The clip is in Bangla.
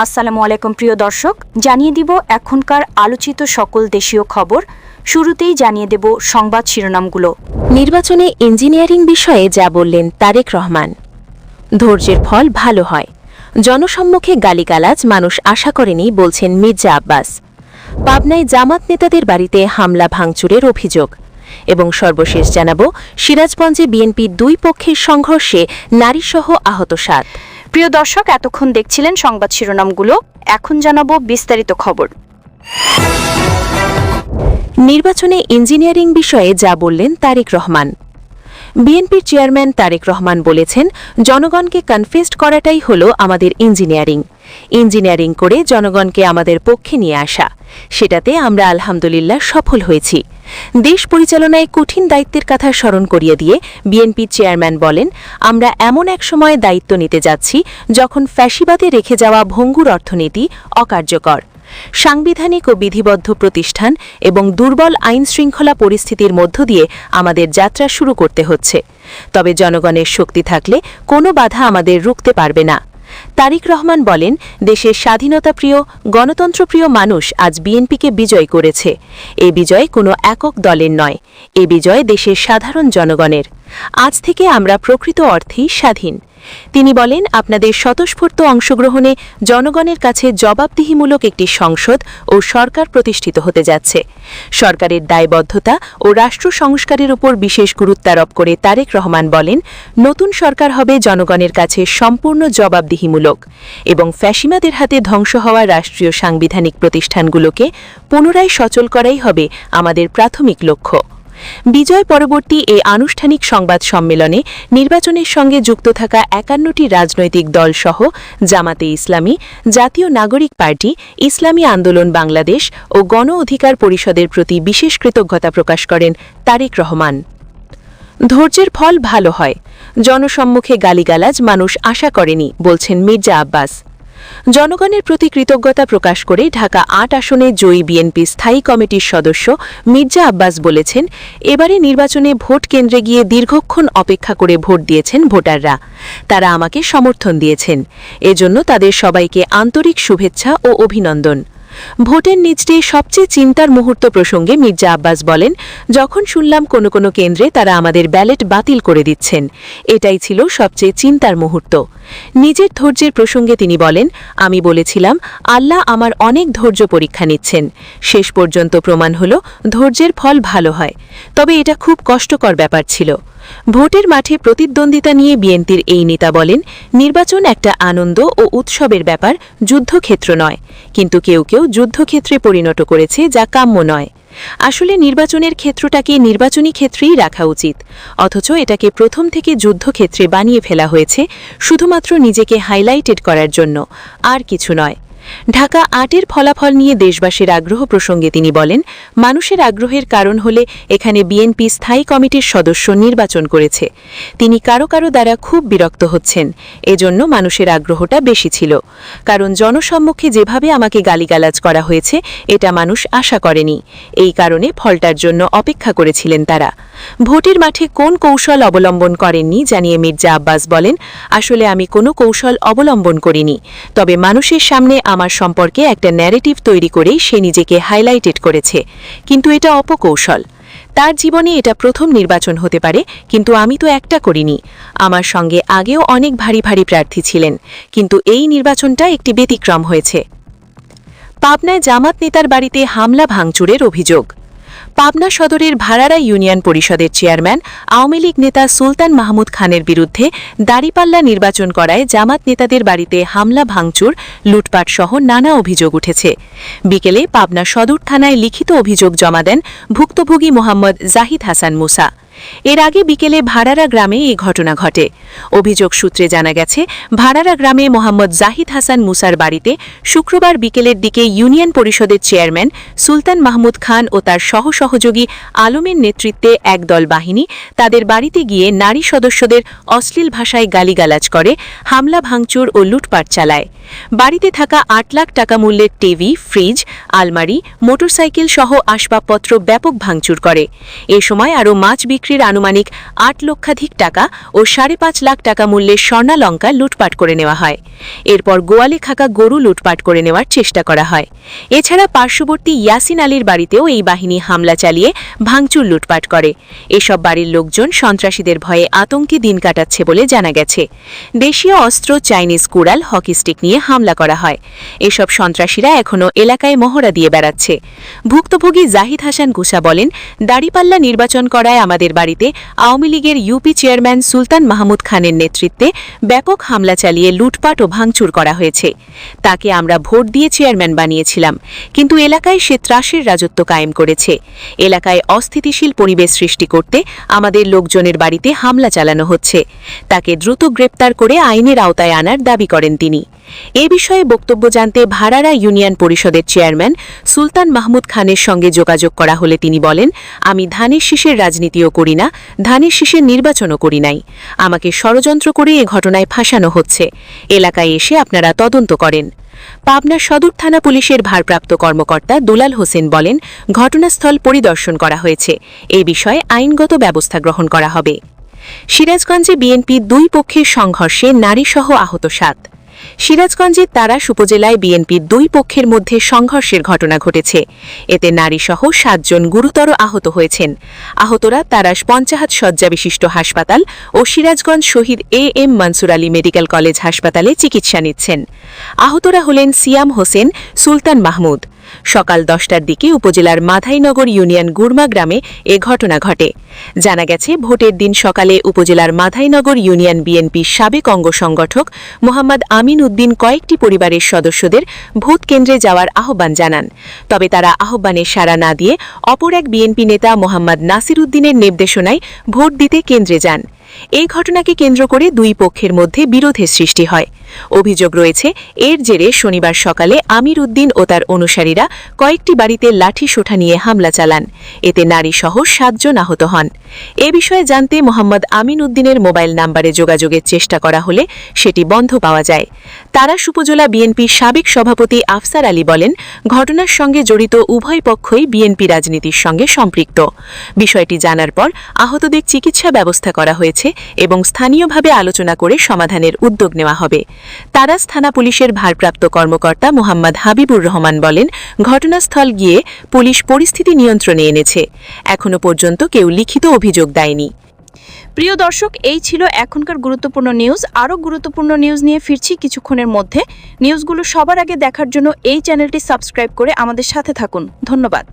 আসসালামু আলাইকুম প্রিয় দর্শক, জানিয়ে দিব এখনকার আলোচিত সকল দেশীয় খবর। শুরুতেই জানিয়ে দেব সংবাদ শিরোনামগুলো। নির্বাচনে ইঞ্জিনিয়ারিং বিষয়ে যা বললেন তারেক রহমান। ধৈর্যের ফল ভালো হয়, জনসম্মুখে গালিগালাজ মানুষ আশা করেনি বলছেন মির্জা আব্বাস। পাবনায় জামাত নেতাদের বাড়িতে হামলা ভাঙচুরের অভিযোগ। এবং সর্বশেষ জানাব সিরাজগঞ্জে বিএনপির দুই পক্ষের সংঘর্ষে নারীসহ আহত 7। প্রিয় দর্শক, এতক্ষণ দেখছিলেন সংবাদ শিরোনামগুলো, এখন জানাবো বিস্তারিত খবর। নির্বাচনে ইঞ্জিনিয়ারিং বিষয়ে যা বললেন তারেক রহমান। বিএনপির চেয়ারম্যান তারেক রহমান বলেছেন, জনগণকে কনফেস্ট করাটাই হল আমাদের ইঞ্জিনিয়ারিং। ইঞ্জিনিয়ারিং করে জনগণকে আমাদের পক্ষে নিয়ে আসা, সেটাতে আমরা আলহামদুলিল্লাহ সফল হয়েছি। দেশ পরিচালনায় কঠিন দায়িত্বের কথা স্মরণ করিয়ে দিয়ে বিএনপির চেয়ারম্যান বলেন, আমরা এমন এক সময়ে দায়িত্ব নিতে যাচ্ছি যখন ফ্যাসিবাদে রেখে যাওয়া ভঙ্গুর অর্থনীতি অকার্যকর। সাংবিধানিক ও বিধিবদ্ধ প্রতিষ্ঠান এবং দুর্বল আইনশৃঙ্খলা পরিস্থিতির মধ্য দিয়ে আমাদের যাত্রা শুরু করতে হচ্ছে। তবে জনগণের শক্তি থাকলে কোনো বাধা আমাদের রুখতে পারবে না। তারেক রহমান বলেন, দেশের স্বাধীনতাপ্রিয় গণতন্ত্রপ্রিয় মানুষ আজ বিএনপিকে বিজয় করেছে। এই বিজয় কোনো একক দলের নয়, এ বিজয় দেশের সাধারণ জনগণের। আজ থেকে আমরা প্রকৃত অর্থেই স্বাধীন। তিনি বলেন, আপনাদের স্বতঃস্ফূর্ত অংশগ্রহণে জনগণের কাছে জবাবদিহিমূলক একটি সংসদ ও সরকার প্রতিষ্ঠিত হতে যাচ্ছে। সরকারের দায়বদ্ধতা ও রাষ্ট্র সংস্কারের উপর বিশেষ গুরুত্বারোপ করে তারেক রহমান বলেন, নতুন সরকার হবে জনগণের কাছে সম্পূর্ণ জবাবদিহিমূলক এবং ফ্যাসিবাদের হাতে ধ্বংস হওয়া রাষ্ট্রীয় সাংবিধানিক প্রতিষ্ঠানগুলোকে পুনরায় সচল করাই হবে আমাদের প্রাথমিক লক্ষ্য। বিজয় পরবর্তী এই আনুষ্ঠানিক সংবাদ সম্মেলনে নির্বাচনের সঙ্গে যুক্ত থাকা 51টি রাজনৈতিক দলসহ জামাতে ইসলামী, জাতীয় নাগরিক পার্টি, ইসলামী আন্দোলন বাংলাদেশ ও গণ অধিকার পরিষদের প্রতি বিশেষ কৃতজ্ঞতা প্রকাশ করেন তারেক রহমান। ধৈর্যের ফল ভালো হয়, জনসম্মুখে গালিগালাজ মানুষ আশা করেনি বলছেন মির্জা আব্বাস। জনগণের প্রতি কৃতজ্ঞতা প্রকাশ করে ঢাকা ৮ আসনে জয়ী বিএনপি স্থায়ী কমিটির সদস্য মির্জা আব্বাস বলেছেন, এবারে নির্বাচনে ভোট কেন্দ্রে গিয়ে দীর্ঘক্ষণ অপেক্ষা করে ভোট দিয়েছেন ভোটাররা। তারা আমাকে সমর্থন দিয়েছেন, এজন্য তাদের সবাইকে আন্তরিক শুভেচ্ছা ও অভিনন্দন। ভোটের নিচে সবচেয়ে চিন্তার মুহূর্ত প্রসঙ্গে মির্জা আব্বাস বলেন, যখন শুনলাম কোনো কোনো কেন্দ্রে তারা আমাদের ব্যালট বাতিল করে দিচ্ছেন, এটাই ছিল সবচেয়ে চিন্তার মুহূর্ত। নিজের ধৈর্যের প্রসঙ্গে তিনি বলেন, আমি বলেছিলাম আল্লাহ আমার অনেক ধৈর্য পরীক্ষা নিচ্ছেন। শেষ পর্যন্ত প্রমাণ হল ধৈর্যের ফল ভালো হয়, তবে এটা খুব কষ্টকর ব্যাপার ছিল। ভোটের মাঠে প্রতিদ্বন্দ্বিতা নিয়ে বিএনপির এই নেতা বলেন, নির্বাচন একটা আনন্দ ও উৎসবের ব্যাপার, যুদ্ধক্ষেত্র নয়। কিন্তু কেউ কেউ যুদ্ধক্ষেত্রে পরিণত করেছে, যা কাম্য নয়। আসলে নির্বাচনের ক্ষেত্রটাকে নির্বাচনী ক্ষেত্রেই রাখা উচিত, অথচ এটাকে প্রথম থেকে যুদ্ধক্ষেত্রে বানিয়ে ফেলা হয়েছে শুধুমাত্র নিজেকে হাইলাইটেড করার জন্য, আর কিছু নয়। ঢাকা ৮-এর ফলাফল নিয়ে দেশবাসীর আগ্রহ প্রসঙ্গে তিনি বলেন, মানুষের আগ্রহের কারণ হলে এখানে বিএনপি স্থায়ী কমিটির সদস্য নির্বাচন করেছে। তিনি কারো কারো দ্বারা খুব বিরক্ত হচ্ছেন, এজন্য মানুষের আগ্রহটা বেশি ছিল। কারণ জনসম্মুখে যেভাবে আমাকে গালিগালাজ করা হয়েছে, এটা মানুষ আশা করেনি। এই কারণে ফলটার জন্য অপেক্ষা করেছিলেন তারা। ভোটের মাঠে কোন কৌশল অবলম্বন করেননি জানিয়ে মির্জা আব্বাস বলেন, আসলে আমি কোনো কৌশল অবলম্বন করিনি, তবে মানুষের সামনে আমার সম্পর্কে একটা ন্যারেটিভ তৈরি করেই সে নিজেকে হাইলাইটেড করেছে, কিন্তু এটা অপকৌশল। তার জীবনে এটা প্রথম নির্বাচন হতে পারে, কিন্তু আমি তো একটা করিনি। আমার সঙ্গে আগেও অনেক ভারী ভারী প্রার্থী ছিলেন, কিন্তু এই নির্বাচনটা একটি ব্যতিক্রম হয়েছে। পাবনায় জামাত নেতার বাড়িতে হামলা ভাঙচুরের অভিযোগ। পাবনা সদরের ভাড়ারা ইউনিয়ন পরিষদের চেয়ারম্যান আওয়ামী লীগ নেতা সুলতান মাহমুদ খানের বিরুদ্ধে দাঁড়িপাল্লা নির্বাচন করায় জামাত নেতাদের বাড়িতে হামলা ভাঙচুর, লুটপাট সহ নানা অভিযোগ উঠেছে। বিকেলে পাবনা সদর থানায় লিখিত অভিযোগ জমা দেন ভুক্তভোগী মোহাম্মদ জাহিদ হাসান মুসা। এর আগে বিকেলে ভাড়ারা গ্রামে এই ঘটনা ঘটে। অভিযোগ সূত্রে জানা গেছে, ভাড়ারা গ্রামে মোহাম্মদ জাহিদ হাসান মুসার বাড়িতে শুক্রবার বিকেলের দিকে ইউনিয়ন পরিষদের চেয়ারম্যান সুলতান মাহমুদ খান ও তার সহসহযোগী আলমের নেতৃত্বে একদল বাহিনী তাদের বাড়িতে গিয়ে নারী সদস্যদের অশ্লীল ভাষায় গালিগালাজ করে, হামলা ভাঙচুর ও লুটপাট চালায়। বাড়িতে থাকা ৮ লাখ টাকা মূল্যের টিভি, ফ্রিজ, আলমারি, মোটরসাইকেল সহ আসবাবপত্র ব্যাপক ভাঙচুর করে। এ সময় আরও মাছ বিক্রি বিক্রির আনুমানিক 8 লক্ষাধিক টাকা ও 5.5 লাখ টাকা মূল্যের স্বর্ণালঙ্কা লুটপাট করে নেওয়া হয়। এরপর গোয়ালে থাকা গরু লুটপাট করে নেওয়ার চেষ্টা করা হয়। এছাড়া পার্শ্ববর্তী ইয়াসিন আলীর বাড়িতেও এই বাহিনী হামলা চালিয়ে ভাঙচুর লুটপাট করে। এসব বাড়ির লোকজন সন্ত্রাসীদের ভয়ে আতঙ্কে দিন কাটাচ্ছে বলে জানা গেছে। দেশীয় অস্ত্র, চাইনিজ কুড়াল, হকি স্টিক নিয়ে হামলা করা হয়। এসব সন্ত্রাসীরা এখনও এলাকায় মহড়া দিয়ে বেড়াচ্ছে। ভুক্তভোগী জাহিদ হাসান গুসা বলেন, দাড়িপাল্লা নির্বাচন করায় আমাদের বাড়িতে আওয়ামী লীগের ইউপি চেয়ারম্যান সুলতান মাহমুদ খানের নেতৃত্বে ব্যাপক হামলা চালিয়ে লুটপাট ও ভাঙচুর করা হয়েছে। তাকে আমরা ভোট দিয়ে চেয়ারম্যান বানিয়েছিলাম, কিন্তু এলাকায় সে ত্রাসের রাজত্ব কায়েম করেছে। এলাকায় অস্থিতিশীল পরিবেশ সৃষ্টি করতে আমাদের লোকজনের বাড়িতে হামলা চালানো হচ্ছে। তাকে দ্রুত গ্রেপ্তার করে আইনের আওতায় আনার দাবি করেন তিনি। এ বিষয়ে বক্তব্য জানতে ভাড়ারা ইউনিয়ন পরিষদের চেয়ারম্যান সুলতান মাহমুদ খানের সঙ্গে যোগাযোগ করা হলে তিনি বলেন, আমি ধানের শীষের রাজনীতিও করি না, ধানের শীষের নির্বাচনও করি নাই। আমাকে ষড়যন্ত্র করে এ ঘটনায় ফাঁসানো হচ্ছে। এলাকায় এসে আপনারা তদন্ত করেন। পাবনা সদর থানা পুলিশের ভারপ্রাপ্ত কর্মকর্তা দুলাল হোসেন বলেন, ঘটনাস্থল পরিদর্শন করা হয়েছে। এ বিষয়ে আইনগত ব্যবস্থা গ্রহণ করা হবে। সিরাজগঞ্জে বিএনপি দুই পক্ষের সংঘর্ষে নারীসহ আহত 7। সিরাজগঞ্জের তারাস উপজেলায় বিএনপির দুই পক্ষের মধ্যে সংঘর্ষের ঘটনা ঘটেছে। এতে নারীসহ 7 জন গুরুতর আহত হয়েছেন। আহতরা তারাস 50 শয্যা বিশিষ্ট হাসপাতাল ও সিরাজগঞ্জ শহীদ AM Mansur Ali medical college হাসপাতালে চিকিৎসা নিচ্ছেন। আহতরা হলেন সিয়াম হোসেন, সুলতান মাহমুদ। সকাল 10টার দিকে উপজেলার মাধাইনগর ইউনিয়ন গুরমা গ্রামে এ ঘটনা ঘটে। জানা গেছে, ভোটের দিন সকালে উপজেলার মাধাইনগর ইউনিয়ন বিএনপির সাবেক অঙ্গ সংগঠক মোহাম্মদ আমিন উদ্দিন কয়েকটি পরিবারের সদস্যদের ভোট কেন্দ্রে যাওয়ার আহ্বান জানান। তবে তারা আহ্বানে সাড়া না দিয়ে অপর এক বিএনপি নেতা মোহাম্মদ নাসির উদ্দিনের নির্দেশনায় ভোট দিতে কেন্দ্রে যান। এই ঘটনাকে কেন্দ্র করে দুই পক্ষের মধ্যে বিরোধের সৃষ্টি হয়। অভিযোগ রয়েছে, এর জেরে শনিবার সকালে আমির উদ্দিন ও তার অনুসারীরা কয়েকটি বাড়িতে লাঠি সোঁঠা নিয়ে হামলা চালান। এতে নারীসহ 7 জন আহত হন। এ বিষয়ে জানতে মোহাম্মদ আমিন উদ্দিনের মোবাইল নাম্বারে যোগাযোগের চেষ্টা করা হলে সেটি বন্ধ পাওয়া যায়। তারাস উপজেলা বিএনপির সাবেক সভাপতি আফসার আলী বলেন, ঘটনার সঙ্গে জড়িত উভয় পক্ষই বিএনপি রাজনীতির সঙ্গে সম্পৃক্ত। বিষয়টি জানার পর আহতদের চিকিৎসা ব্যবস্থা করা হয়েছে এবং স্থানীয়ভাবে আলোচনা করে সমাধানের উদ্যোগ নেওয়া হবে। তারাস থানা পুলিশের ভারপ্রাপ্ত কর্মকর্তা মোহাম্মদ হাবিবুর রহমান বলেন, ঘটনাস্থল গিয়ে পুলিশ পরিস্থিতি নিয়ন্ত্রণে এনেছে। এখনো পর্যন্ত কেউ লিখিত অভিযোগ দেয়নি। প্রিয় দর্শক, এই ছিল এখনকার গুরুত্বপূর্ণ নিউজ। আরও গুরুত্বপূর্ণ নিউজ নিয়ে ফিরছি কিছুক্ষণের মধ্যে। নিউজগুলো সবার আগে দেখার জন্য এই চ্যানেলটি সাবস্ক্রাইব করে আমাদের সাথে থাকুন। ধন্যবাদ।